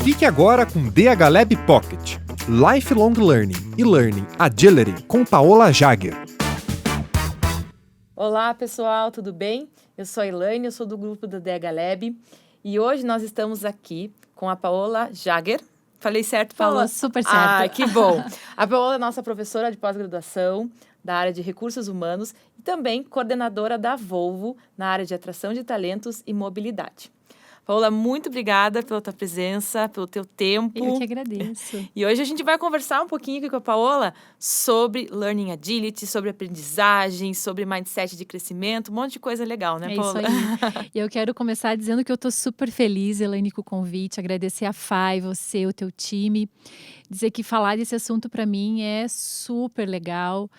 Fique agora com DH Lab Pocket, Lifelong Learning e Learning Agility com Paola Jager. Olá pessoal, tudo bem? Eu sou a Elaine, eu sou do grupo do DH Lab e hoje nós estamos aqui com a Paola Jager. Falei certo, Paola? Falou super certo. Ah, que bom! A Paola é nossa professora de pós-graduação da área de recursos humanos e também coordenadora da Volvo na área de atração de talentos e mobilidade. Paola, muito obrigada pela tua presença, pelo teu tempo. Eu que agradeço. E hoje a gente vai conversar um pouquinho aqui com a Paola sobre Learning Agility, sobre aprendizagem, sobre mindset de crescimento, um monte de coisa legal, né, Paola? É isso aí. E eu quero começar dizendo que eu estou super feliz, Elaine, com o convite, agradecer a FAI, você, o teu time, dizer que falar desse assunto para mim é super legal.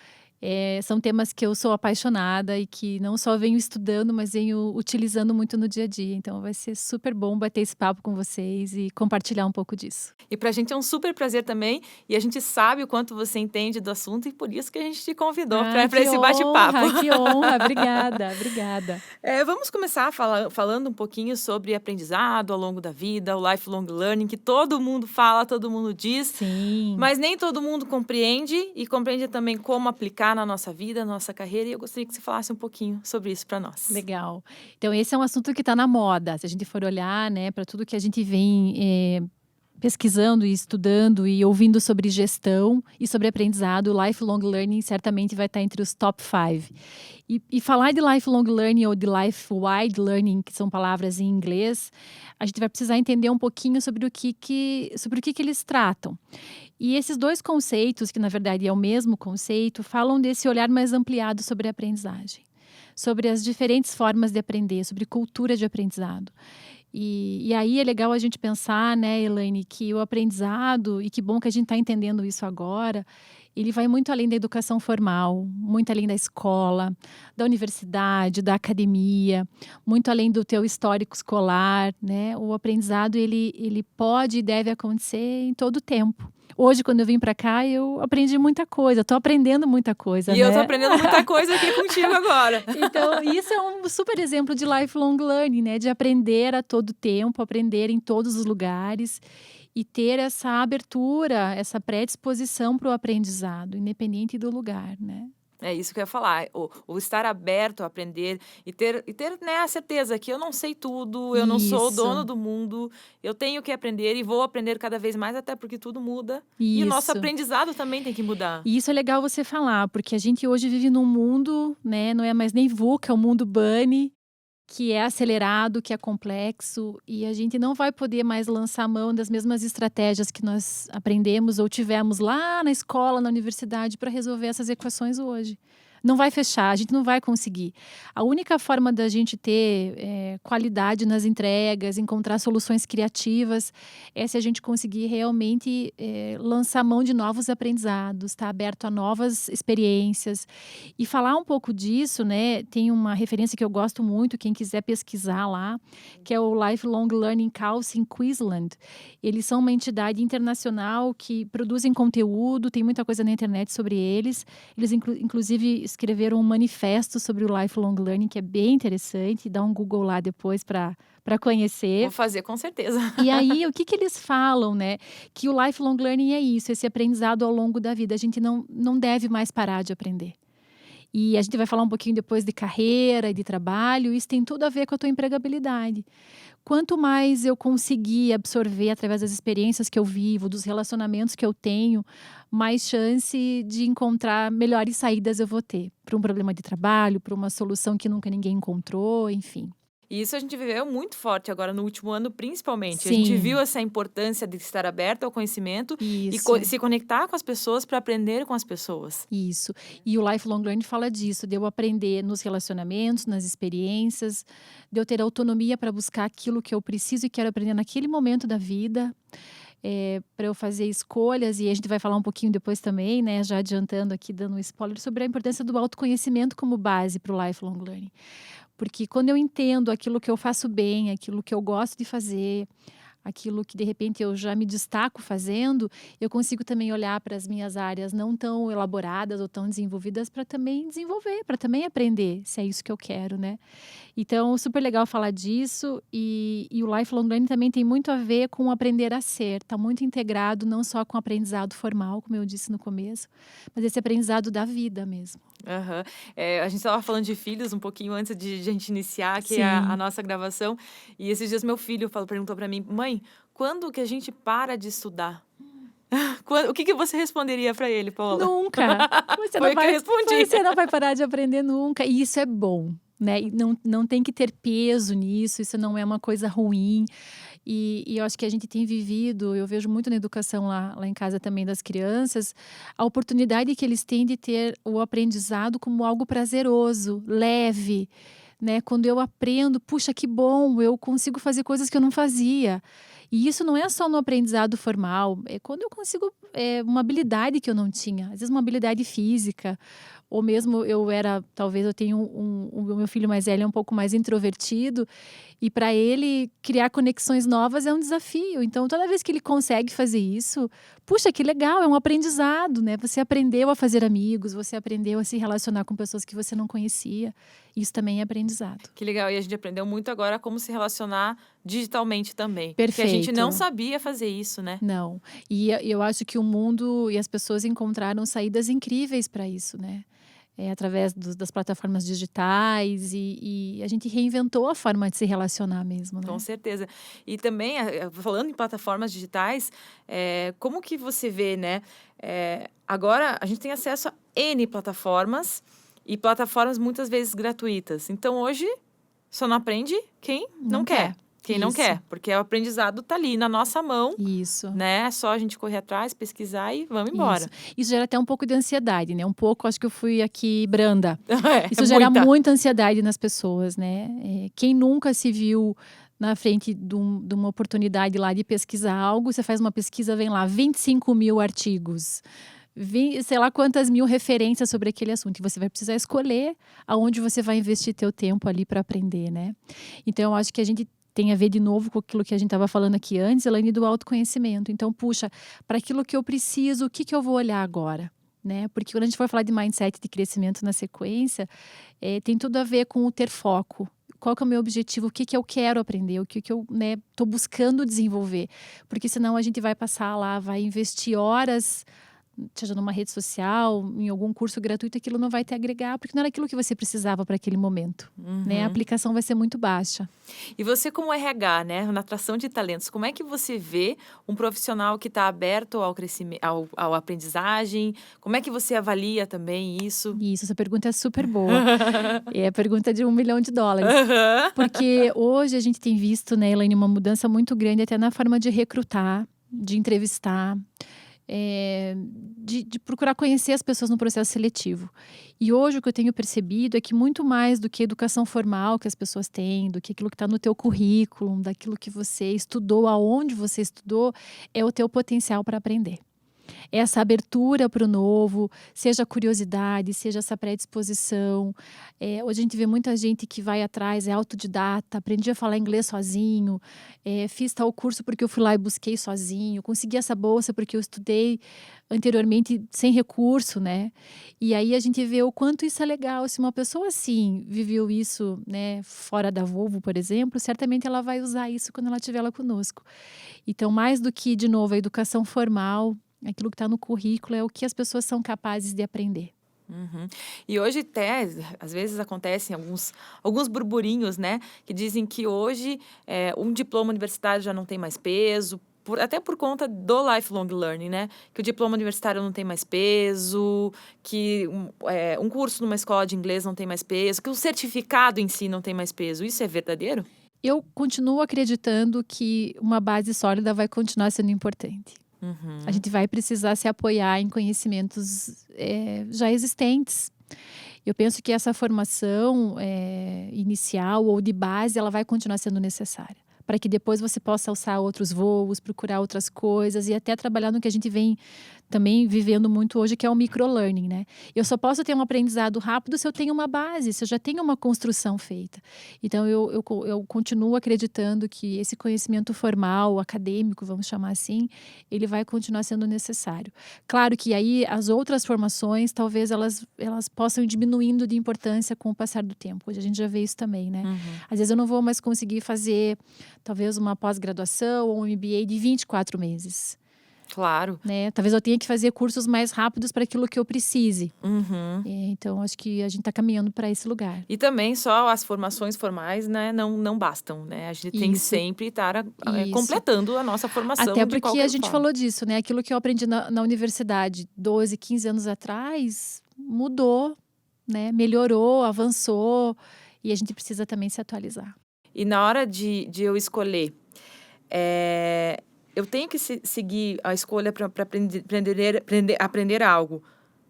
São temas que eu sou apaixonada e que não só venho estudando, mas venho utilizando muito no dia a dia. Então vai ser super bom bater esse papo com vocês e compartilhar um pouco disso. E pra gente é um super prazer também, e a gente sabe o quanto você entende do assunto e por isso que a gente te convidou para esse bate-papo. Que honra, obrigada. Vamos começar falando um pouquinho sobre aprendizado ao longo da vida, o lifelong learning, que todo mundo fala, todo mundo diz. Sim. Mas nem todo mundo compreende e compreende também como aplicar na nossa vida, na nossa carreira, e eu gostaria que você falasse um pouquinho sobre isso para nós. Legal. Então, esse é um assunto que está na moda. Se a gente for olhar, né, para tudo que a gente vem pesquisando e estudando e ouvindo sobre gestão e sobre aprendizado, o lifelong learning certamente vai estar entre os top 5. E falar de lifelong learning ou de life-wide learning, que são palavras em inglês, a gente vai precisar entender um pouquinho sobre o que eles tratam. E esses dois conceitos, que na verdade é o mesmo conceito, falam desse olhar mais ampliado sobre a aprendizagem, sobre as diferentes formas de aprender, sobre cultura de aprendizado. E aí é legal a gente pensar, né, Elaine, que o aprendizado, e que bom que a gente está entendendo isso agora, ele vai muito além da educação formal, muito além da escola, da universidade, da academia, muito além do teu histórico escolar, né? O aprendizado, ele pode e deve acontecer em todo o tempo. Hoje, quando eu vim para cá, eu aprendi muita coisa, estou aprendendo muita coisa. E eu estou aprendendo muita coisa aqui contigo agora. Então, isso é um super exemplo de lifelong learning, né? De aprender a todo tempo, aprender em todos os lugares e ter essa abertura, essa predisposição para o aprendizado, independente do lugar, né? É isso que eu ia falar, o estar aberto a aprender e ter né, a certeza que eu não sei tudo, eu não sou o dono do mundo, eu tenho que aprender e vou aprender cada vez mais, até porque tudo muda. Isso. E o nosso aprendizado também tem que mudar. E isso é legal você falar, porque a gente hoje vive num mundo, né, não é mais nem VUCA, é o mundo Bunny, que é acelerado, que é complexo, e a gente não vai poder mais lançar mão das mesmas estratégias que nós aprendemos ou tivemos lá na escola, na universidade, para resolver essas equações hoje. Não vai fechar, a gente não vai conseguir. A única forma da gente ter qualidade nas entregas, encontrar soluções criativas, é se a gente conseguir realmente lançar mão de novos aprendizados, estar aberto a novas experiências. E falar um pouco disso, né? Tem uma referência que eu gosto muito, quem quiser pesquisar lá, que é o Lifelong Learning Council em Queensland. Eles são uma entidade internacional que produzem conteúdo, tem muita coisa na internet sobre eles. Eles, inclusive, escreveram um manifesto sobre o lifelong learning, que é bem interessante. Dá um Google lá depois para conhecer. Vou fazer, com certeza. E aí, o que eles falam, né? Que o lifelong learning é isso, esse aprendizado ao longo da vida. A gente não deve mais parar de aprender. E a gente vai falar um pouquinho depois de carreira e de trabalho. Isso tem tudo a ver com a tua empregabilidade. Quanto mais eu conseguir absorver através das experiências que eu vivo, dos relacionamentos que eu tenho, mais chance de encontrar melhores saídas eu vou ter. Para um problema de trabalho, para uma solução que nunca ninguém encontrou, enfim. E isso a gente viveu muito forte agora no último ano, principalmente. Sim. A gente viu essa importância de estar aberto ao conhecimento e se conectar com as pessoas para aprender com as pessoas. Isso. E o lifelong learning fala disso, de eu aprender nos relacionamentos, nas experiências, de eu ter autonomia para buscar aquilo que eu preciso e quero aprender naquele momento da vida. Para eu fazer escolhas, e a gente vai falar um pouquinho depois também, né, já adiantando aqui, dando um spoiler, sobre a importância do autoconhecimento como base para o lifelong learning. Porque quando eu entendo aquilo que eu faço bem, aquilo que eu gosto de fazer, aquilo que de repente eu já me destaco fazendo, eu consigo também olhar para as minhas áreas não tão elaboradas ou tão desenvolvidas para também desenvolver, para também aprender, se é isso que eu quero, né? Então, super legal falar disso e o Lifelong Learning também tem muito a ver com aprender a ser, está muito integrado não só com o aprendizado formal, como eu disse no começo, mas esse aprendizado da vida mesmo. Aham. A gente estava falando de filhos um pouquinho antes de a gente iniciar aqui Sim. a nossa gravação. E esses dias meu filho perguntou para mim, mãe, quando que a gente para de estudar? O que você responderia para ele, Paola? Nunca! Você Foi o que eu respondi. Você não vai parar de aprender nunca. E isso é bom, né? E não tem que ter peso nisso, isso não é uma coisa ruim. E eu acho que a gente tem vivido, eu vejo muito na educação lá em casa também das crianças, a oportunidade que eles têm de ter o aprendizado como algo prazeroso, leve, né? Quando eu aprendo, puxa, que bom, eu consigo fazer coisas que eu não fazia. E isso não é só no aprendizado formal, é quando eu consigo uma habilidade que eu não tinha, às vezes uma habilidade física, ou mesmo talvez eu tenha o meu filho mais velho é um pouco mais introvertido, e para ele criar conexões novas é um desafio. Então, toda vez que ele consegue fazer isso, puxa, que legal, é um aprendizado, né? Você aprendeu a fazer amigos, você aprendeu a se relacionar com pessoas que você não conhecia. Isso também é aprendizado. Que legal, e a gente aprendeu muito agora como se relacionar digitalmente também. Perfeito. Porque a gente não sabia fazer isso, né? Não. E eu acho que o mundo e as pessoas encontraram saídas incríveis para isso, né? Através das plataformas digitais e a gente reinventou a forma de se relacionar mesmo, né? Com certeza. E também, falando em plataformas digitais, como que você vê, né? Agora, a gente tem acesso a N plataformas e plataformas muitas vezes gratuitas. Então, hoje, só não aprende quem não quer. Quem não quer, porque o aprendizado está ali na nossa mão. Isso. Né? É só a gente correr atrás, pesquisar e vamos embora. Isso gera até um pouco de ansiedade, né? Um pouco, acho que eu fui aqui branda. Isso gera muita ansiedade nas pessoas, né? Quem nunca se viu na frente de uma oportunidade lá de pesquisar algo, você faz uma pesquisa, vem lá 25 mil artigos. Sei lá quantas mil referências sobre aquele assunto. E você vai precisar escolher aonde você vai investir teu tempo ali para aprender, né? Então, eu acho que a gente tem a ver de novo com aquilo que a gente estava falando aqui antes, Elaine, do autoconhecimento. Então, puxa, para aquilo que eu preciso, o que eu vou olhar agora? Né? Porque quando a gente for falar de mindset de crescimento na sequência, tem tudo a ver com o ter foco. Qual que é o meu objetivo? O que eu quero aprender? O que eu estou buscando desenvolver? Porque senão a gente vai passar lá, vai investir horas, seja numa rede social, em algum curso gratuito, aquilo não vai te agregar, porque não era aquilo que você precisava para aquele momento. Né? A aplicação vai ser muito baixa. E você, como RH, né, na atração de talentos, como é que você vê um profissional que está aberto ao crescimento, ao aprendizagem? Como é que você avalia também isso? Isso, essa pergunta é super boa. É a pergunta de $1 milhão. Porque hoje a gente tem visto, né, Elaine, uma mudança muito grande até na forma de recrutar, de entrevistar, de procurar conhecer as pessoas no processo seletivo. E hoje o que eu tenho percebido é que muito mais do que a educação formal que as pessoas têm, do que aquilo que está no teu currículo, daquilo que você estudou, aonde você estudou, é o teu potencial para aprender. Essa abertura para o novo, seja a curiosidade, seja essa predisposição. Hoje a gente vê muita gente que vai atrás, é autodidata, aprendi a falar inglês sozinho, fiz tal curso porque eu fui lá e busquei sozinho, consegui essa bolsa porque eu estudei anteriormente sem recurso, né? E aí a gente vê o quanto isso é legal. Se uma pessoa assim viveu isso, né, fora da Volvo, por exemplo, certamente ela vai usar isso quando ela estiver lá conosco. Então, mais do que, de novo, a educação formal, aquilo que está no currículo é o que as pessoas são capazes de aprender. E hoje até, às vezes acontecem alguns burburinhos, né? Que dizem que hoje um diploma universitário já não tem mais peso, até por conta do lifelong learning, né? Que o diploma universitário não tem mais peso, que um curso numa escola de inglês não tem mais peso, que o certificado em si não tem mais peso. Isso é verdadeiro? Eu continuo acreditando que uma base sólida vai continuar sendo importante. A gente vai precisar se apoiar em conhecimentos já existentes. Eu penso que essa formação inicial ou de base, ela vai continuar sendo necessária. Para que depois você possa alçar outros voos, procurar outras coisas e até trabalhar no que a gente vem também vivendo muito hoje, que é o microlearning, né? Eu só posso ter um aprendizado rápido se eu tenho uma base, se eu já tenho uma construção feita. Então, eu continuo acreditando que esse conhecimento formal, acadêmico, vamos chamar assim, ele vai continuar sendo necessário. Claro que aí as outras formações, talvez elas possam ir diminuindo de importância com o passar do tempo. Hoje a gente já vê isso também, né? Às vezes eu não vou mais conseguir fazer, talvez, uma pós-graduação ou um MBA de 24 meses. Claro. Né? Talvez eu tenha que fazer cursos mais rápidos para aquilo que eu precise. Uhum. Então, acho que a gente está caminhando para esse lugar. E também só as formações formais, né, não bastam, né? A gente tem que sempre estar completando a nossa formação. Até porque de qualquer a gente forma. falou disso, né? Aquilo que eu aprendi na universidade 12, 15 anos atrás mudou, né? Melhorou, avançou e a gente precisa também se atualizar. E na hora de eu escolher, eu tenho que seguir a escolha para aprender algo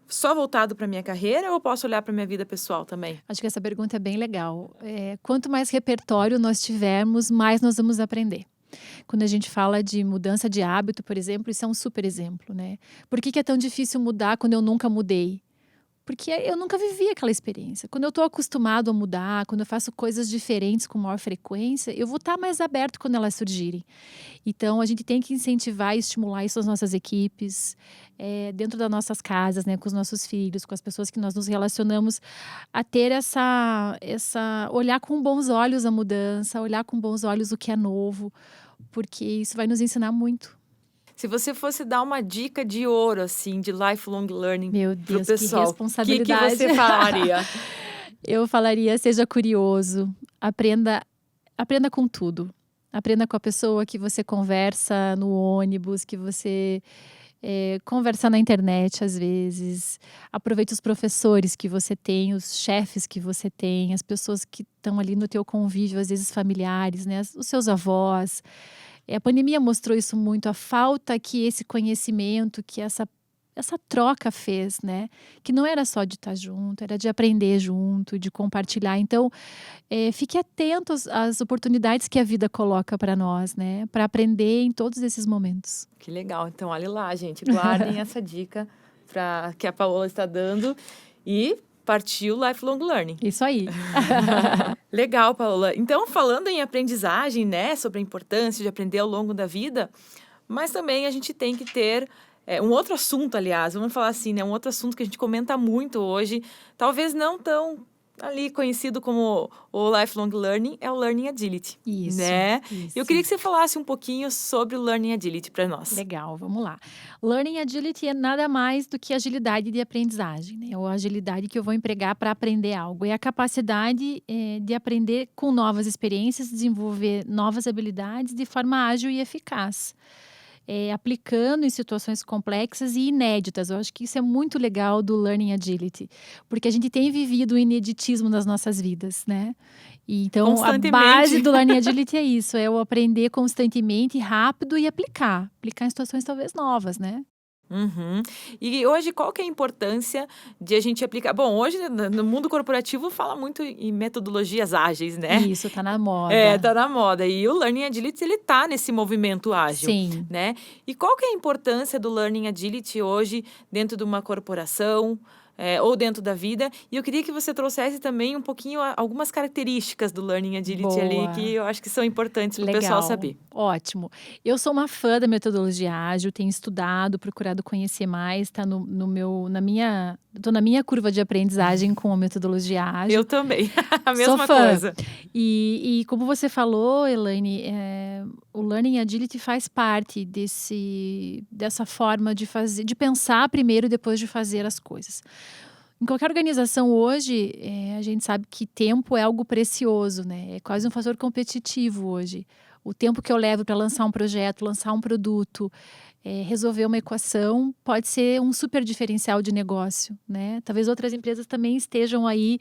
só voltado para minha carreira ou eu posso olhar para minha vida pessoal também? Acho que essa pergunta é bem legal. Quanto mais repertório nós tivermos, mais nós vamos aprender. Quando a gente fala de mudança de hábito, por exemplo, isso é um super exemplo, né? Por que é tão difícil mudar quando eu nunca mudei? Porque eu nunca vivi aquela experiência. Quando eu estou acostumado a mudar, quando eu faço coisas diferentes com maior frequência, eu vou estar mais aberto quando elas surgirem. Então, a gente tem que incentivar e estimular isso nas nossas equipes, dentro das nossas casas, né, com os nossos filhos, com as pessoas que nós nos relacionamos, a ter olhar com bons olhos a mudança, olhar com bons olhos o que é novo, porque isso vai nos ensinar muito. Se você fosse dar uma dica de ouro, assim, de lifelong learning pro pessoal, que responsabilidade. O que você falaria? Eu falaria, seja curioso, aprenda com tudo. Aprenda com a pessoa que você conversa no ônibus, que você conversa na internet às vezes. Aproveite os professores que você tem, os chefes que você tem, as pessoas que estão ali no teu convívio, às vezes familiares, né? Os seus avós. A pandemia mostrou isso muito, a falta que esse conhecimento, que essa troca fez, né? Que não era só de estar junto, era de aprender junto, de compartilhar. Então, fique atento às oportunidades que a vida coloca para nós, né? Para aprender em todos esses momentos. Que legal. Então, olha lá, gente. Guardem essa dica que a Paola está dando e partiu Lifelong Learning. Isso aí. Legal, Paola. Então, falando em aprendizagem, né? Sobre a importância de aprender ao longo da vida, mas também a gente tem que ter um outro assunto, aliás, vamos falar assim, né? Um outro assunto que a gente comenta muito hoje, talvez não tão ali conhecido como o Lifelong Learning, é o Learning Agility. Isso, né? isso. Eu queria que você falasse um pouquinho sobre o Learning Agility para nós. Legal, vamos lá. Learning Agility é nada mais do que agilidade de aprendizagem, né? Ou a agilidade que eu vou empregar para aprender algo. É a capacidade de aprender com novas experiências, desenvolver novas habilidades de forma ágil e eficaz. Aplicando em situações complexas e inéditas. Eu acho que isso é muito legal do Learning Agility, porque a gente tem vivido o ineditismo nas nossas vidas, né? E então, a base do Learning Agility é isso, é o aprender constantemente, rápido e aplicar em situações talvez novas, né? Uhum. E hoje, qual que é a importância de a gente aplicar? Bom, hoje no mundo corporativo fala muito em metodologias ágeis, né? Isso, tá na moda. Tá na moda. E o Learning Agility, ele tá nesse movimento ágil. Sim. Né? E qual que é a importância do Learning Agility hoje dentro de uma corporação? Ou dentro da vida. E eu queria que você trouxesse também um pouquinho algumas características do Learning Agility ali, que eu acho que são importantes para o pessoal saber. Ótimo. Eu sou uma fã da metodologia ágil, tenho estudado, procurado conhecer mais, está tô na minha curva de aprendizagem com a metodologia ágil. Eu também, a mesma sou fã. coisa. E como você falou, Elaine, o Learning Agility faz parte dessa forma de pensar primeiro e depois de fazer as coisas. Em qualquer organização hoje, a gente sabe que tempo é algo precioso, né? É quase um fator competitivo hoje. O tempo que eu levo para lançar um projeto, lançar um produto, resolver uma equação, pode ser um super diferencial de negócio, né? Talvez outras empresas também estejam aí,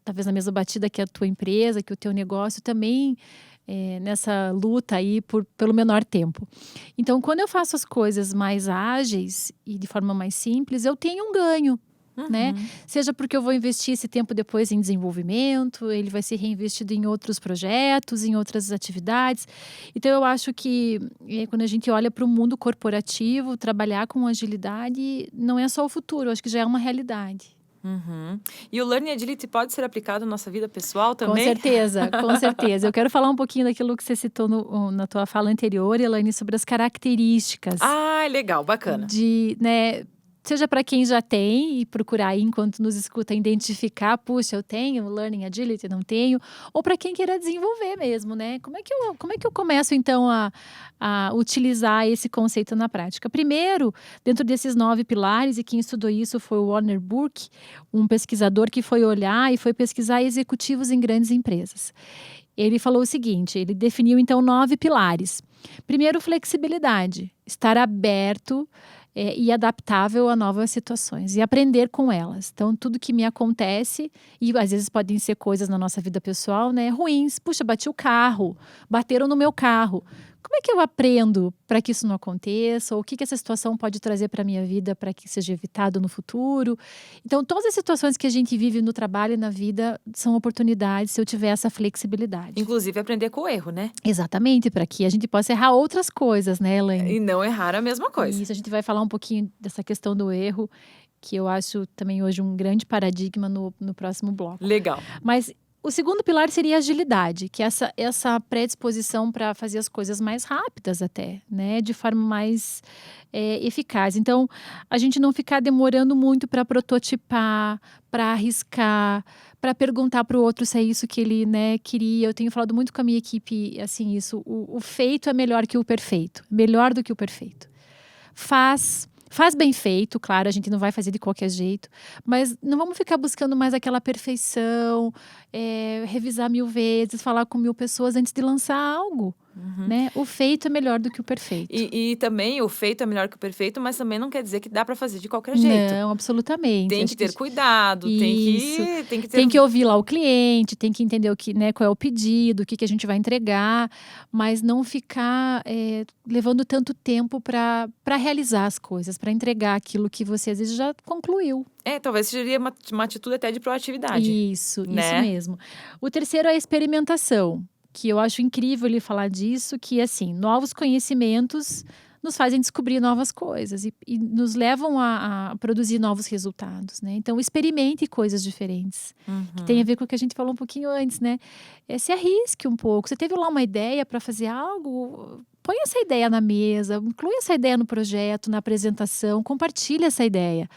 talvez na mesma batida que a tua empresa, que o teu negócio também, nessa luta aí pelo menor tempo. Então, quando eu faço as coisas mais ágeis e de forma mais simples, eu tenho um ganho. né? Seja porque eu vou investir esse tempo depois em desenvolvimento, ele vai ser reinvestido em outros projetos, em outras atividades. Então, eu acho que quando a gente olha para o mundo corporativo, trabalhar com agilidade não é só o futuro, eu acho que já é uma realidade. E o Learning Agility pode ser aplicado na nossa vida pessoal Com também? certeza, com certeza. Eu quero falar um pouquinho daquilo que você citou na tua fala anterior, Elaine, sobre as características Legal, bacana. né, seja para quem já tem e procurar aí, enquanto nos escuta, identificar, puxa, eu tenho Learning Agility, não tenho, ou para quem queira desenvolver mesmo, né? Como é que eu começo, então, a utilizar esse conceito na prática? Primeiro, dentro desses 9 pilares, e quem estudou isso foi o Warner Burke, um pesquisador que foi olhar e foi pesquisar executivos em grandes empresas. Ele falou o seguinte, ele definiu, então, 9 pilares. Primeiro, flexibilidade, estar aberto e adaptável a novas situações e aprender com elas. Então, tudo que me acontece, e às vezes podem ser coisas na nossa vida pessoal, né, ruins. Puxa, bati o carro, bateram no meu carro. Como é que eu aprendo para que isso não aconteça? Ou o que essa situação pode trazer para a minha vida para que seja evitado no futuro? Então, todas as situações que a gente vive no trabalho e na vida são oportunidades se eu tiver essa flexibilidade. Inclusive, aprender com o erro, né? Exatamente, para que a gente possa errar outras coisas, né, Elaine? E não errar a mesma coisa. Isso, a gente vai falar um pouquinho dessa questão do erro, que eu acho também hoje um grande paradigma no próximo bloco. Legal. Mas o segundo pilar seria a agilidade, que é essa predisposição para fazer as coisas mais rápidas até, né? De forma mais eficaz. Então, a gente não ficar demorando muito para prototipar, para arriscar, para perguntar para o outro se é isso que ele, né, queria. Eu tenho falado muito com a minha equipe, assim, isso. O feito é melhor que o perfeito. Melhor do que o perfeito. Faz bem feito, claro, a gente não vai fazer de qualquer jeito, mas não vamos ficar buscando mais aquela perfeição, revisar 1000 vezes, falar com 1000 pessoas antes de lançar algo. Né? O feito é melhor do que o perfeito. E também o feito é melhor que o perfeito, mas também não quer dizer que dá para fazer de qualquer jeito. Não, absolutamente. Tem que ter cuidado, tem que ouvir lá o cliente, tem que entender qual é o pedido, o que a gente vai entregar, mas não ficar levando tanto tempo para realizar as coisas, para entregar aquilo que você às vezes já concluiu. Talvez seria uma atitude até de proatividade. Isso mesmo. O terceiro é a experimentação, que eu acho incrível ele falar disso, que assim, novos conhecimentos nos fazem descobrir novas coisas e nos levam a produzir novos resultados, né? Então, experimente coisas diferentes, que tem a ver com o que a gente falou um pouquinho antes, né? Se arrisque um pouco. Você teve lá uma ideia para fazer algo, põe essa ideia na mesa, inclui essa ideia no projeto, na apresentação, compartilhe essa ideia.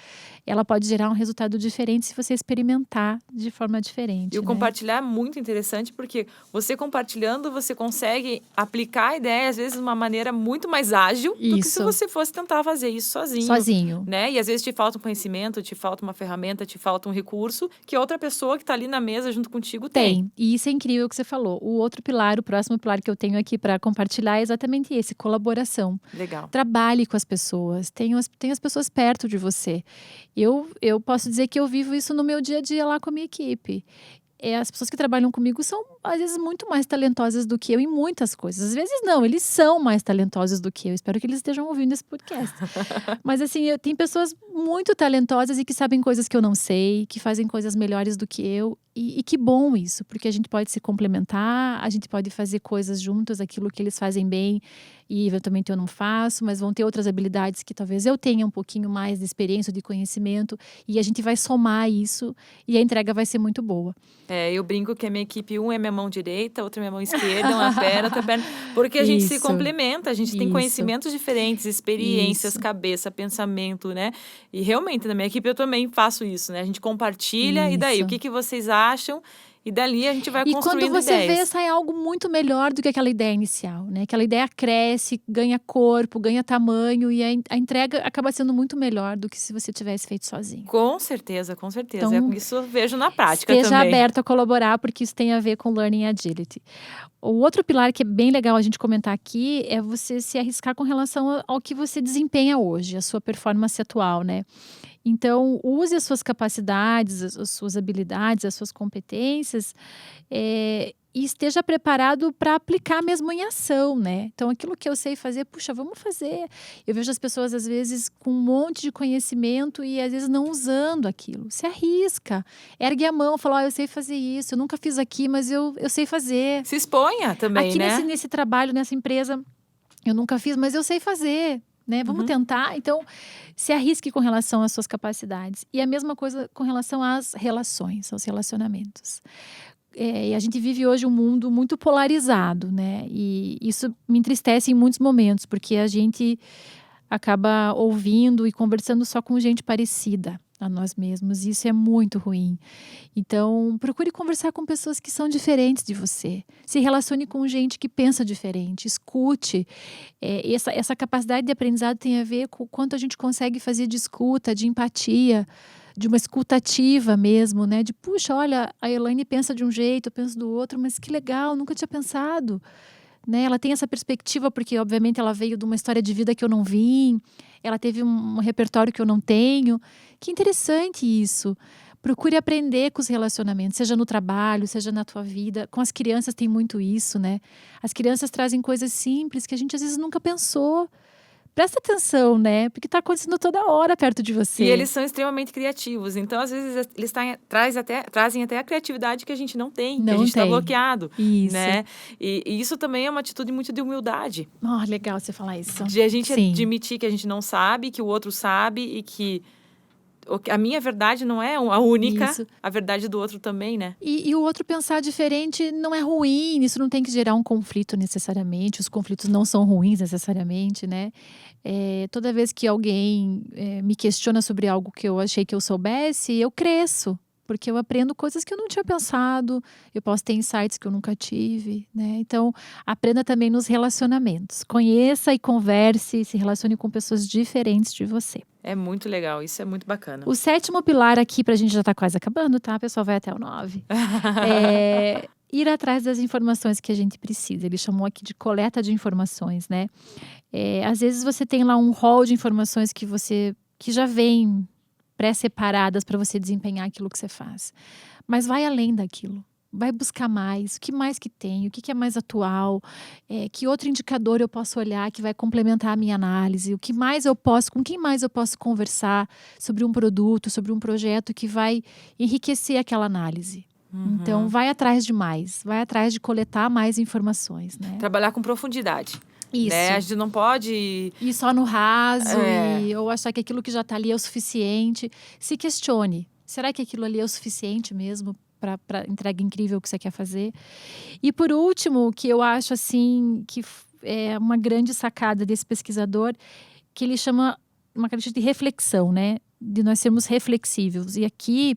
Ela pode gerar um resultado diferente se você experimentar de forma diferente. E o compartilhar é muito interessante, porque você compartilhando, você consegue aplicar a ideia, às vezes, de uma maneira muito mais ágil do que se você fosse tentar fazer isso sozinho. Né? E às vezes te falta um conhecimento, te falta uma ferramenta, te falta um recurso que outra pessoa que está ali na mesa junto contigo tem. E isso é incrível o que você falou. O outro pilar, o próximo pilar que eu tenho aqui para compartilhar é exatamente esse, colaboração. Legal. Trabalhe com as pessoas, tenha as pessoas perto de você. Eu posso dizer que eu vivo isso no meu dia a dia lá com a minha equipe. As pessoas que trabalham comigo são, às vezes, muito mais talentosas do que eu em muitas coisas. Às vezes não, eles são mais talentosos do que eu. Espero que eles estejam ouvindo esse podcast. Mas assim, tem pessoas muito talentosas e que sabem coisas que eu não sei, que fazem coisas melhores do que eu. E que bom isso, porque a gente pode se complementar, a gente pode fazer coisas juntas, aquilo que eles fazem bem e eventualmente eu não faço, mas vão ter outras habilidades que talvez eu tenha um pouquinho mais de experiência, de conhecimento, e a gente vai somar isso e a entrega vai ser muito boa. Eu brinco que a minha equipe, um é minha mão direita, outra é minha mão esquerda, uma perna, outra perna, porque a gente se complementa, a gente tem conhecimentos diferentes, experiências, cabeça, pensamento, né? E realmente, na minha equipe eu também faço isso, né? A gente compartilha e daí, o que vocês acham? E dali a gente vai construindo ideias. E quando você vê, sai algo muito melhor do que aquela ideia inicial, né? Aquela ideia cresce, ganha corpo, ganha tamanho e a entrega acaba sendo muito melhor do que se você tivesse feito sozinho. Com certeza, com certeza. Então, isso eu vejo na prática também. Esteja aberto a colaborar, porque isso tem a ver com Learning Agility. O outro pilar que é bem legal a gente comentar aqui é você se arriscar com relação ao que você desempenha hoje, a sua performance atual, né? Então, use as suas capacidades, as suas habilidades, as suas competências e esteja preparado para aplicar mesmo em ação, né? Então, aquilo que eu sei fazer, puxa, vamos fazer. Eu vejo as pessoas, às vezes, com um monte de conhecimento e, às vezes, não usando aquilo. Se arrisca, ergue a mão, fala, eu sei fazer isso, eu nunca fiz aqui, mas eu sei fazer. Se exponha também, aqui né? nesse trabalho, nessa empresa, eu nunca fiz, mas eu sei fazer, né? Vamos tentar. Então, se arrisque com relação às suas capacidades. E a mesma coisa com relação às relações, aos relacionamentos. E a gente vive hoje um mundo muito polarizado, né? E isso me entristece em muitos momentos, porque a gente acaba ouvindo e conversando só com gente parecida a nós mesmos. E isso é muito ruim. Então, procure conversar com pessoas que são diferentes de você. Se relacione com gente que pensa diferente. Escute. Essa capacidade de aprendizado tem a ver com o quanto a gente consegue fazer de escuta, de empatia, de uma escutativa mesmo, né? De, puxa, olha, a Elaine pensa de um jeito, eu penso do outro, mas que legal, nunca tinha pensado. Né? Ela tem essa perspectiva porque, obviamente, ela veio de uma história de vida que eu não vim. Ela teve um repertório que eu não tenho. Que interessante isso. Procure aprender com os relacionamentos, seja no trabalho, seja na tua vida. Com as crianças tem muito isso, né? As crianças trazem coisas simples que a gente, às vezes, nunca pensou. Presta atenção, né? Porque está acontecendo toda hora perto de você. E eles são extremamente criativos. Então, às vezes, eles trazem até a criatividade que a gente não tem. Que a gente está bloqueado. Isso. Né? E isso também é uma atitude muito de humildade. Oh, legal você falar isso. De a gente admitir que a gente não sabe, que o outro sabe e que a minha verdade não é a única, isso. A verdade do outro também, né? E o outro pensar diferente não é ruim, isso não tem que gerar um conflito necessariamente, os conflitos não são ruins necessariamente, né? Toda vez que alguém me questiona sobre algo que eu achei que eu soubesse, eu cresço. Porque eu aprendo coisas que eu não tinha pensado, eu posso ter insights que eu nunca tive, né? Então, aprenda também nos relacionamentos. Conheça e converse, se relacione com pessoas diferentes de você. É muito legal, isso é muito bacana. O 7º pilar aqui, pra gente já tá quase acabando, tá? O pessoal vai até o 9. Ir atrás das informações que a gente precisa. Ele chamou aqui de coleta de informações, né? Às vezes você tem lá um rol de informações que já vem pré-separadas para você desempenhar aquilo que você faz. Mas vai além daquilo. Vai buscar mais. O que mais que tem? O que é mais atual? Que outro indicador eu posso olhar que vai complementar a minha análise? Com quem mais eu posso conversar sobre um produto, sobre um projeto que vai enriquecer aquela análise? Então, vai atrás de mais. Vai atrás de coletar mais informações, né? Trabalhar com profundidade. Isso. Né? A gente não pode ir só no raso ou achar que aquilo que já está ali é o suficiente. Se questione. Será que aquilo ali é o suficiente mesmo para a entrega incrível que você quer fazer? E por último, que eu acho assim que é uma grande sacada desse pesquisador, que ele chama uma característica de reflexão, né? De nós sermos reflexivos. E aqui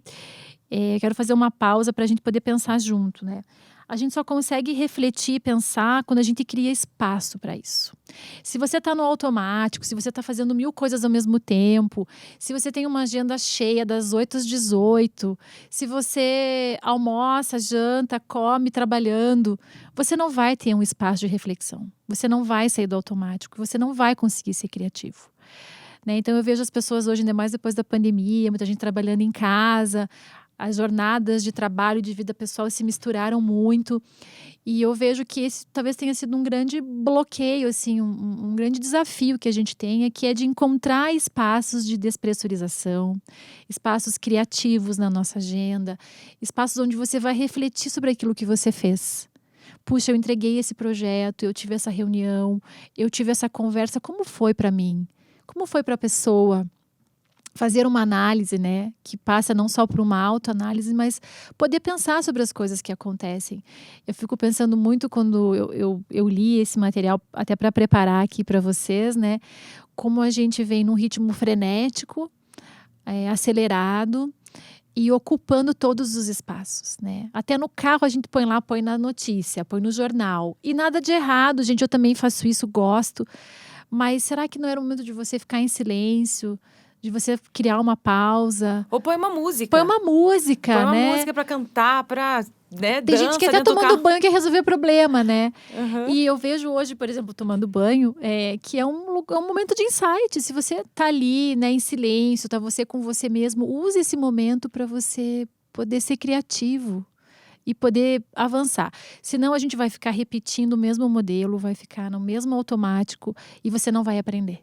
quero fazer uma pausa para a gente poder pensar junto, né? A gente só consegue refletir e pensar quando a gente cria espaço para isso. Se você está no automático, se você está fazendo 1000 coisas ao mesmo tempo, se você tem uma agenda cheia das 8 às 18, se você almoça, janta, come trabalhando, você não vai ter um espaço de reflexão. Você não vai sair do automático, você não vai conseguir ser criativo. Né? Então eu vejo as pessoas hoje, ainda mais depois da pandemia, muita gente trabalhando em casa. As jornadas de trabalho e de vida pessoal se misturaram muito. E eu vejo que esse talvez tenha sido um grande bloqueio, assim, um grande desafio que a gente tem, que é de encontrar espaços de despressurização, espaços criativos na nossa agenda, espaços onde você vai refletir sobre aquilo que você fez. Puxa, eu entreguei esse projeto, eu tive essa reunião, eu tive essa conversa, como foi para mim? Como foi para a pessoa? Fazer uma análise, né, que passa não só por uma autoanálise, mas poder pensar sobre as coisas que acontecem. Eu fico pensando muito quando eu li esse material, até para preparar aqui para vocês, né, como a gente vem num ritmo frenético, acelerado e ocupando todos os espaços, né. Até no carro a gente põe na notícia, põe no jornal. E nada de errado, gente, eu também faço isso, gosto. Mas será que não era o momento de você ficar em silêncio? De você criar uma pausa. Ou põe uma música. Põe uma música, põe uma né? música pra cantar, pra, né, Tem dança gente que até tomando banho quer resolver problema, né? Uhum. E eu vejo hoje, por exemplo, tomando banho, que é um momento de insight. Se você tá ali, né, em silêncio, tá você com você mesmo, use esse momento para você poder ser criativo. e poder avançar. Senão a gente vai ficar repetindo o mesmo modelo, vai ficar no mesmo automático e você não vai aprender.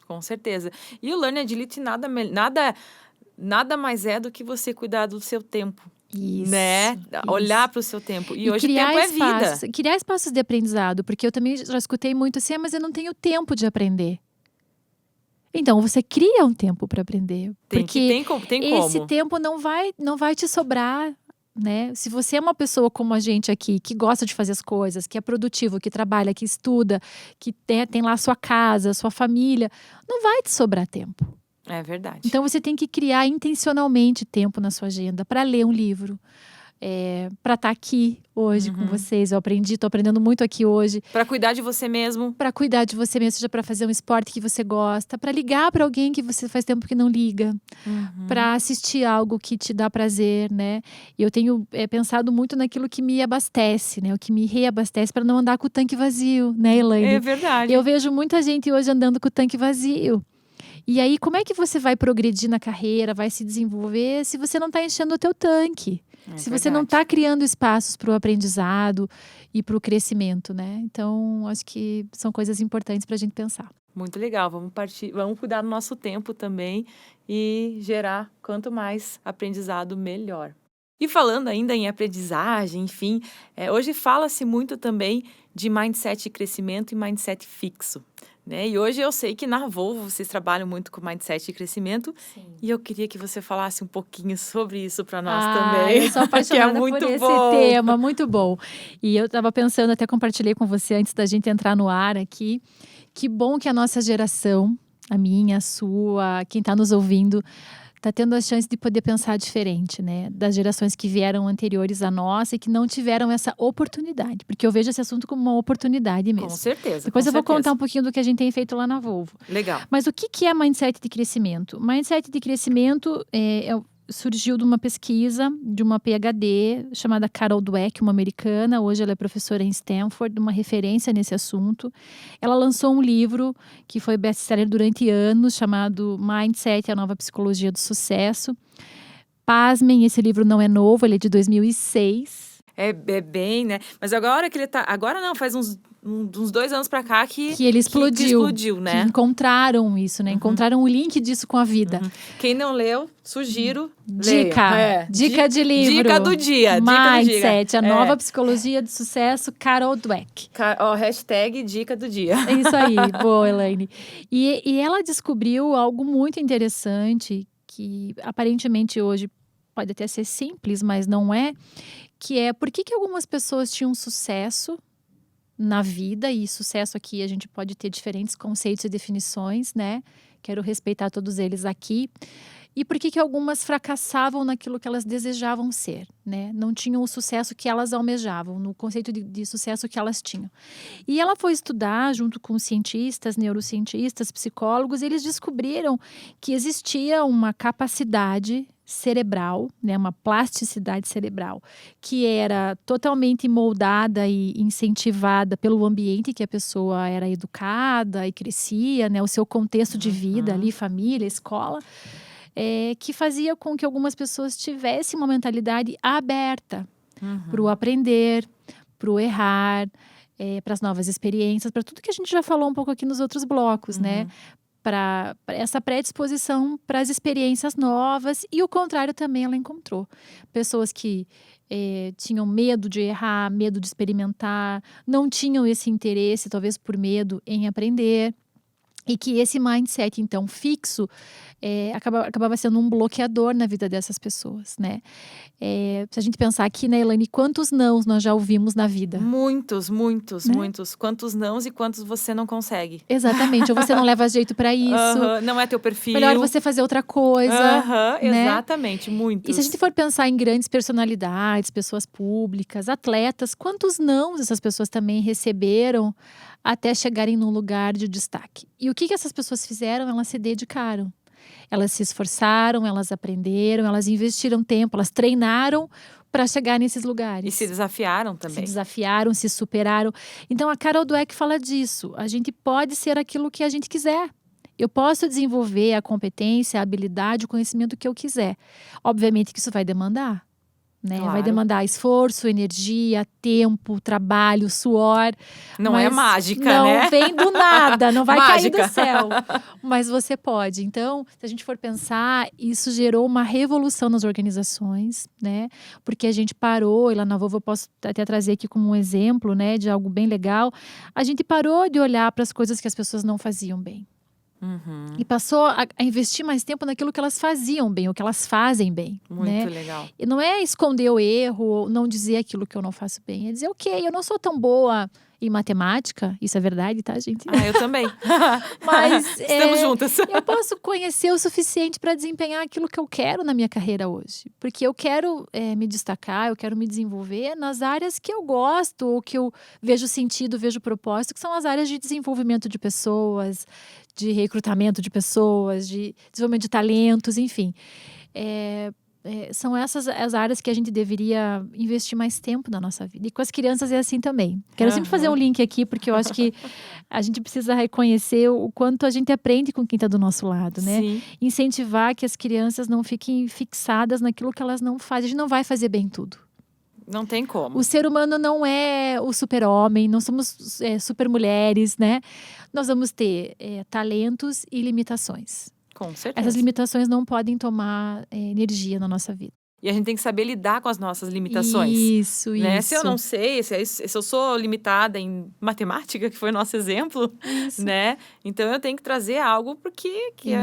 Com certeza. E o Learning Agility nada mais é do que você cuidar do seu tempo. Isso, Né? isso. Olhar para o seu tempo. E hoje o criar tempo é vida. Criar espaços de aprendizado, porque eu também já escutei muito assim, mas eu não tenho tempo de aprender. Então, você cria um tempo para aprender. Tem como. Esse tempo não vai te sobrar, né? Se você é uma pessoa como a gente aqui, que gosta de fazer as coisas, que é produtivo, que trabalha, que estuda, que tem lá a sua casa, a sua família, não vai te sobrar tempo. É verdade. Então, você tem que criar intencionalmente tempo na sua agenda para ler um livro, para estar aqui hoje com vocês. Estou aprendendo muito aqui hoje. Para cuidar de você mesmo. Para cuidar de você mesmo, seja para fazer um esporte que você gosta, para ligar para alguém que você faz tempo que não liga, para assistir algo que te dá prazer, né? E eu tenho pensado muito naquilo que me abastece, né? O que me reabastece para não andar com o tanque vazio, né, Elaine? É verdade. Eu vejo muita gente hoje andando com o tanque vazio. E aí, como é que você vai progredir na carreira, vai se desenvolver, se você não está enchendo o teu tanque? Se você não está criando espaços para o aprendizado e para o crescimento, né? Então, acho que são coisas importantes para a gente pensar. Muito legal. Vamos cuidar do nosso tempo também e gerar quanto mais aprendizado, melhor. E falando ainda em aprendizagem, enfim, hoje fala-se muito também de mindset de crescimento e mindset fixo. Né? E hoje eu sei que na Volvo vocês trabalham muito com mindset de crescimento. Sim. E eu queria que você falasse um pouquinho sobre isso para nós também. Eu sou apaixonada por esse tema, muito bom. E eu estava pensando, até compartilhei com você antes da gente entrar no ar aqui, que bom que a nossa geração, a minha, a sua, quem está nos ouvindo, está tendo a chance de poder pensar diferente, né? Das gerações que vieram anteriores à nossa e que não tiveram essa oportunidade. Porque eu vejo esse assunto como uma oportunidade mesmo. Com certeza. Depois eu vou contar um pouquinho do que a gente tem feito lá na Volvo. Legal. Mas o que é mindset de crescimento? Mindset de crescimento surgiu de uma pesquisa de uma PhD chamada Carol Dweck, uma americana. Hoje ela é professora em Stanford, uma referência nesse assunto. Ela lançou um livro que foi best-seller durante anos, chamado Mindset, a nova psicologia do sucesso. Pasmem, esse livro não é novo, ele é de 2006. É bem, né? Mas agora que ele tá... Agora não, faz uns 2 anos pra cá que ele explodiu. Que explodiu, né? Que encontraram isso, né? Encontraram o link disso com a vida. Quem não leu, sugiro. Dica de livro. Dica do dia. Mindset, a nova psicologia do sucesso, Carol Dweck. Hashtag dica do dia. É isso aí, boa, Elaine. E ela descobriu algo muito interessante, que aparentemente hoje pode até ser simples, mas não é, que é por que algumas pessoas tinham sucesso na vida, e sucesso aqui a gente pode ter diferentes conceitos e definições, né? Quero respeitar todos eles aqui. E por que algumas fracassavam naquilo que elas desejavam ser, né? Não tinham o sucesso que elas almejavam, no conceito de sucesso que elas tinham. E ela foi estudar junto com cientistas, neurocientistas, psicólogos, e eles descobriram que existia uma capacidade cerebral, né, uma plasticidade cerebral, que era totalmente moldada e incentivada pelo ambiente que a pessoa era educada e crescia, né, o seu contexto de vida ali, família, escola, que fazia com que algumas pessoas tivessem uma mentalidade aberta para o aprender, para o errar, para as novas experiências, para tudo que a gente já falou um pouco aqui nos outros blocos, né? Para essa predisposição para as experiências novas, e o contrário também ela encontrou. Pessoas que tinham medo de errar, medo de experimentar, não tinham esse interesse, talvez por medo em aprender, e que esse mindset, então, fixo, acabava sendo um bloqueador na vida dessas pessoas, né? Se a gente pensar aqui, né, Elaine, quantos nãos nós já ouvimos na vida? Muitos. Né? Quantos nãos e quantos você não consegue. Exatamente, ou você não leva jeito para isso. Não é teu perfil. Melhor você fazer outra coisa. Né? Exatamente, muitos. E se a gente for pensar em grandes personalidades, pessoas públicas, atletas, quantos nãos essas pessoas também receberam até chegarem num lugar de destaque? E o que essas pessoas fizeram? Elas se dedicaram. Elas se esforçaram, elas aprenderam, elas investiram tempo, elas treinaram para chegar nesses lugares. E se desafiaram também. Se desafiaram, se superaram. Então, a Carol Dweck fala disso. A gente pode ser aquilo que a gente quiser. Eu posso desenvolver a competência, a habilidade, o conhecimento que eu quiser. Obviamente que isso vai demandar, né? Claro. Vai demandar esforço, energia, tempo, trabalho, suor. Não é mas mágica, não né? vem do nada, não vai cair Mágica. do céu. Mas você pode. Então, se a gente for pensar, isso gerou uma revolução nas organizações, né? Porque a gente parou, e lá na Volvo eu posso até trazer aqui como um exemplo, né, de algo bem legal. A gente parou de olhar para as coisas que as pessoas não faziam bem. Uhum. E passou a investir mais tempo naquilo que elas faziam bem, o que elas fazem bem, Muito né? legal. E não é esconder o erro, ou não dizer aquilo que eu não faço bem. É dizer, ok, eu não sou tão boa em matemática. Isso é verdade, tá, gente? Eu também. Mas Estamos juntas. eu posso conhecer o suficiente para desempenhar aquilo que eu quero na minha carreira hoje. Porque eu quero me destacar, eu quero me desenvolver nas áreas que eu gosto, ou que eu vejo sentido, vejo propósito, que são as áreas de desenvolvimento de pessoas, de recrutamento de pessoas, de desenvolvimento de talentos, enfim. São essas as áreas que a gente deveria investir mais tempo na nossa vida. E com as crianças é assim também. Quero sempre fazer um link aqui, porque eu acho que a gente precisa reconhecer o quanto a gente aprende com quem está do nosso lado, né? Sim. Incentivar que as crianças não fiquem fixadas naquilo que elas não fazem. A gente não vai fazer bem tudo. Não tem como. O ser humano não é o super-homem, não somos super-mulheres, né? Nós vamos ter talentos e limitações. Com certeza. Essas limitações não podem tomar energia na nossa vida. E a gente tem que saber lidar com as nossas limitações. Isso, né? isso. Se eu não sei, se eu sou limitada em matemática, que foi o nosso exemplo, Isso. né? Então eu tenho que trazer algo porque que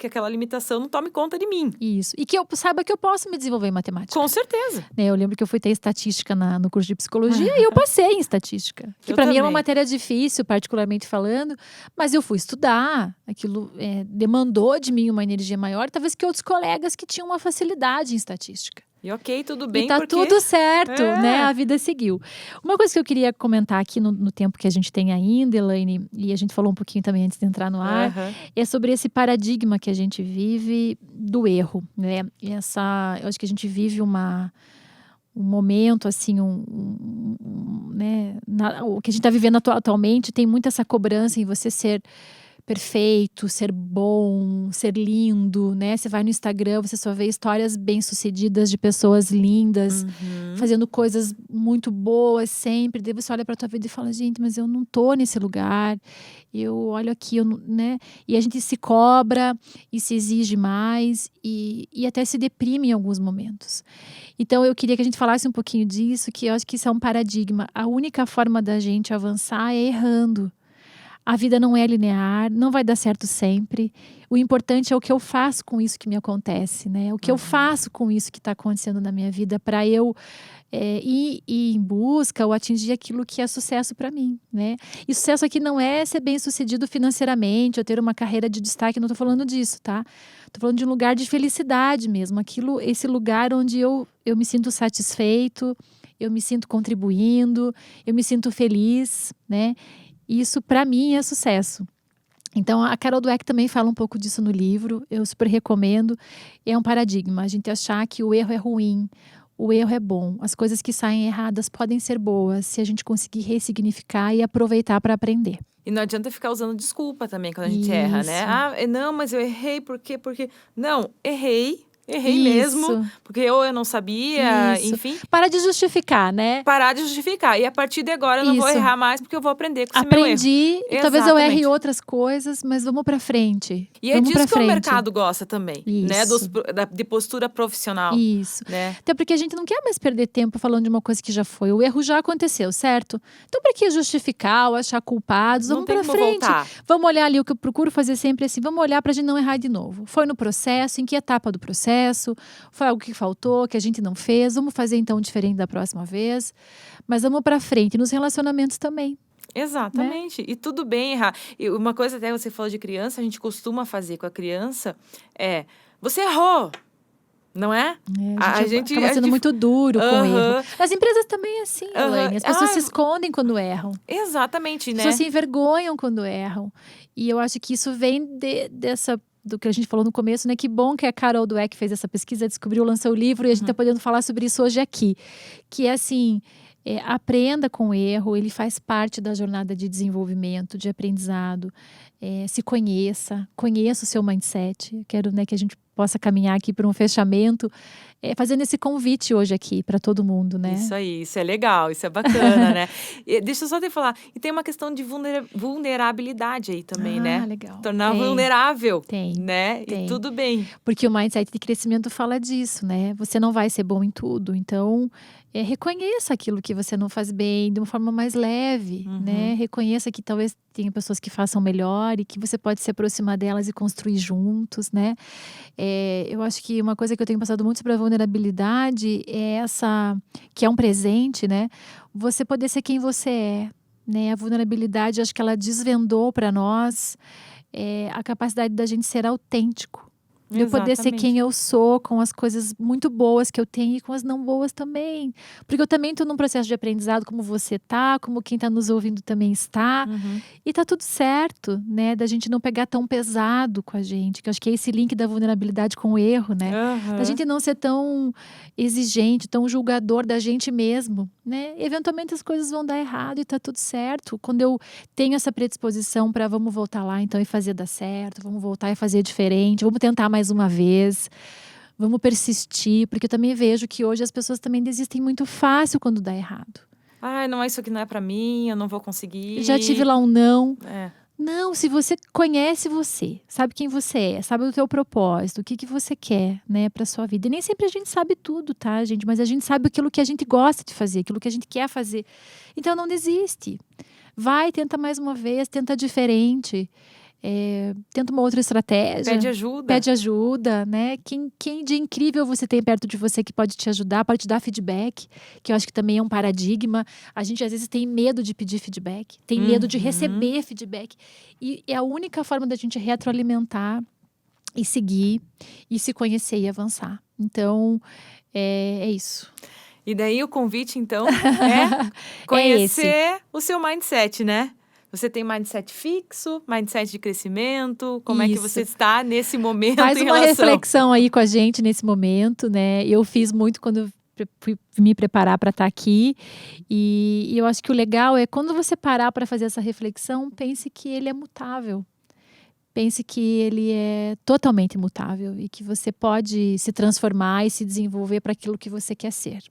aquela limitação não tome conta de mim. Isso. E que eu saiba que eu posso me desenvolver em matemática. Com certeza. Né? Eu lembro que eu fui ter estatística no curso de psicologia e eu passei em estatística. Que para mim era uma matéria difícil, particularmente falando, mas eu fui estudar. Aquilo demandou de mim uma energia maior, talvez que outros colegas que tinham uma facilidade em estatística. E ok, tudo bem, e tá porque... tudo certo, né? A vida seguiu. Uma coisa que eu queria comentar aqui no tempo que a gente tem ainda, Elaine, e a gente falou um pouquinho também antes de entrar no ar, é sobre esse paradigma que a gente vive do erro, né? Eu acho que a gente vive um momento, assim, né? O que a gente está vivendo atualmente tem muito essa cobrança em você ser perfeito, ser bom, ser lindo, né? Você vai no Instagram, você só vê histórias bem-sucedidas de pessoas lindas, fazendo coisas muito boas sempre. Daí você olha pra tua vida e fala, gente, mas eu não tô nesse lugar. Eu olho aqui, né? E a gente se cobra e se exige mais e até se deprime em alguns momentos. Então, eu queria que a gente falasse um pouquinho disso, que eu acho que isso é um paradigma. A única forma da gente avançar é errando. A vida não é linear, não vai dar certo sempre. O importante é o que eu faço com isso que me acontece, né? O que eu faço com isso que está acontecendo na minha vida para eu ir em busca ou atingir aquilo que é sucesso para mim, né? E sucesso aqui não é ser bem-sucedido financeiramente ou ter uma carreira de destaque, não estou falando disso, tá? Estou falando de um lugar de felicidade mesmo, esse lugar onde eu me sinto satisfeito, eu me sinto contribuindo, eu me sinto feliz, né? Isso, para mim, é sucesso. Então, a Carol Dweck também fala um pouco disso no livro. Eu super recomendo. É um paradigma. A gente achar que o erro é ruim, o erro é bom. As coisas que saem erradas podem ser boas se a gente conseguir ressignificar e aproveitar para aprender. E não adianta ficar usando desculpa também quando a gente erra, né? Não, mas eu errei, por quê? Porque... Não, errei mesmo, porque eu não sabia, enfim. Para de justificar, né? Parar de justificar. E a partir de agora eu não vou errar mais, porque eu vou aprender com esse meu erro. Aprendi, e talvez eu erre outras coisas, mas vamos pra frente. E é disso que o mercado gosta também, né? De postura profissional. Isso. Né? Até porque a gente não quer mais perder tempo falando de uma coisa que já foi. O erro já aconteceu, certo? Então, pra que justificar ou achar culpados? Vamos pra frente. Voltar. Vamos olhar ali, o que eu procuro fazer sempre assim, vamos olhar pra gente não errar de novo. Foi no processo, em que etapa do processo? Foi algo que faltou, que a gente não fez. Vamos fazer então diferente da próxima vez. Mas vamos pra frente. Nos relacionamentos também. Exatamente. Né? E tudo bem errar. E uma coisa até você falou de criança, a gente costuma fazer com a criança você errou. Não é? A gente acaba sendo muito duro com o erro. As empresas também é assim, Elaine. As pessoas se escondem quando erram. Exatamente, né? As pessoas se envergonham quando erram. E eu acho que isso vem do que a gente falou no começo, né? Que bom que a Carol Dweck fez essa pesquisa, descobriu, lançou o livro e a gente está podendo falar sobre isso hoje aqui. Que é assim, aprenda com o erro, ele faz parte da jornada de desenvolvimento, de aprendizado. Se conheça o seu mindset. Quero, né, que a gente possa caminhar aqui para um fechamento, fazendo esse convite hoje aqui para todo mundo, né? Isso aí, isso é legal, isso é bacana, né? Deixa eu só te falar, e tem uma questão de vulnerabilidade aí também, né? Legal. Tornar vulnerável, Tem. né? E tudo bem. Porque o mindset de crescimento fala disso, né? Você não vai ser bom em tudo, então reconheça aquilo que você não faz bem de uma forma mais leve, né? Reconheça que talvez tenha pessoas que façam melhor e que você pode se aproximar delas e construir juntos, né? Eu acho que uma coisa que eu tenho passado muito sobre a vulnerabilidade é essa, que é um presente, né? Você poder ser quem você é, né? A vulnerabilidade, acho que ela desvendou para nós a capacidade da gente ser autêntico. De eu poder ser quem eu sou, com as coisas muito boas que eu tenho e com as não boas também. Porque eu também estou num processo de aprendizado, como você tá, como quem está nos ouvindo também está. E tá tudo certo, né? Da gente não pegar tão pesado com a gente. Que eu acho que é esse link da vulnerabilidade com o erro, né? Da gente não ser tão exigente, tão julgador da gente mesmo, né? Eventualmente as coisas vão dar errado e tá tudo certo. Quando eu tenho essa predisposição para vamos voltar lá então e fazer dar certo, vamos voltar e fazer diferente, vamos tentar mais uma vez, vamos persistir, porque eu também vejo que hoje as pessoas também desistem muito fácil quando dá errado. Não, isso aqui não é para mim, eu não vou conseguir. Já tive lá um não. Não, se você conhece você, sabe quem você é, sabe o teu propósito, o que você quer, né, pra sua vida. E nem sempre a gente sabe tudo, tá, gente? Mas a gente sabe aquilo que a gente gosta de fazer, aquilo que a gente quer fazer. Então não desiste. Vai, tenta mais uma vez, tenta diferente. Tenta uma outra estratégia. Pede ajuda, né? Quem de incrível você tem perto de você que pode te ajudar, pode te dar feedback, que eu acho que também é um paradigma. A gente às vezes tem medo de pedir feedback, tem medo de receber feedback. E é a única forma da gente retroalimentar e seguir, e se conhecer e avançar. Então, é isso. E daí o convite, então, é conhecer o seu mindset, né? Você tem mindset fixo, mindset de crescimento? Como é que você está nesse momento? Faz uma reflexão aí com a gente nesse momento, né? Eu fiz muito quando fui me preparar para estar aqui. E eu acho que o legal é quando você parar para fazer essa reflexão, pense que ele é mutável. Pense que ele é totalmente imutável e que você pode se transformar e se desenvolver para aquilo que você quer ser.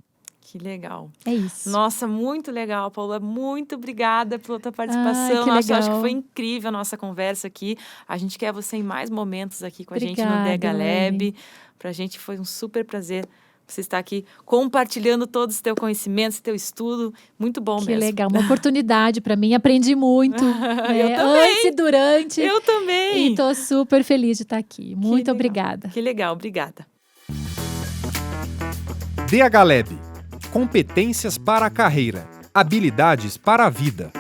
Que legal. É isso. Nossa, muito legal, Paula. Muito obrigada pela tua participação. Nossa, eu acho que foi incrível a nossa conversa aqui. A gente quer você em mais momentos aqui com a gente no DH Lab. Pra gente foi um super prazer você estar aqui compartilhando todo esse teu conhecimento, esse teu estudo. Muito bom mesmo. Que legal, uma oportunidade para mim. Aprendi muito. Eu também. Antes e durante. Eu também. E tô super feliz de estar aqui. Muito obrigada. Que legal, obrigada. DH Lab. Competências para a carreira. Habilidades para a vida.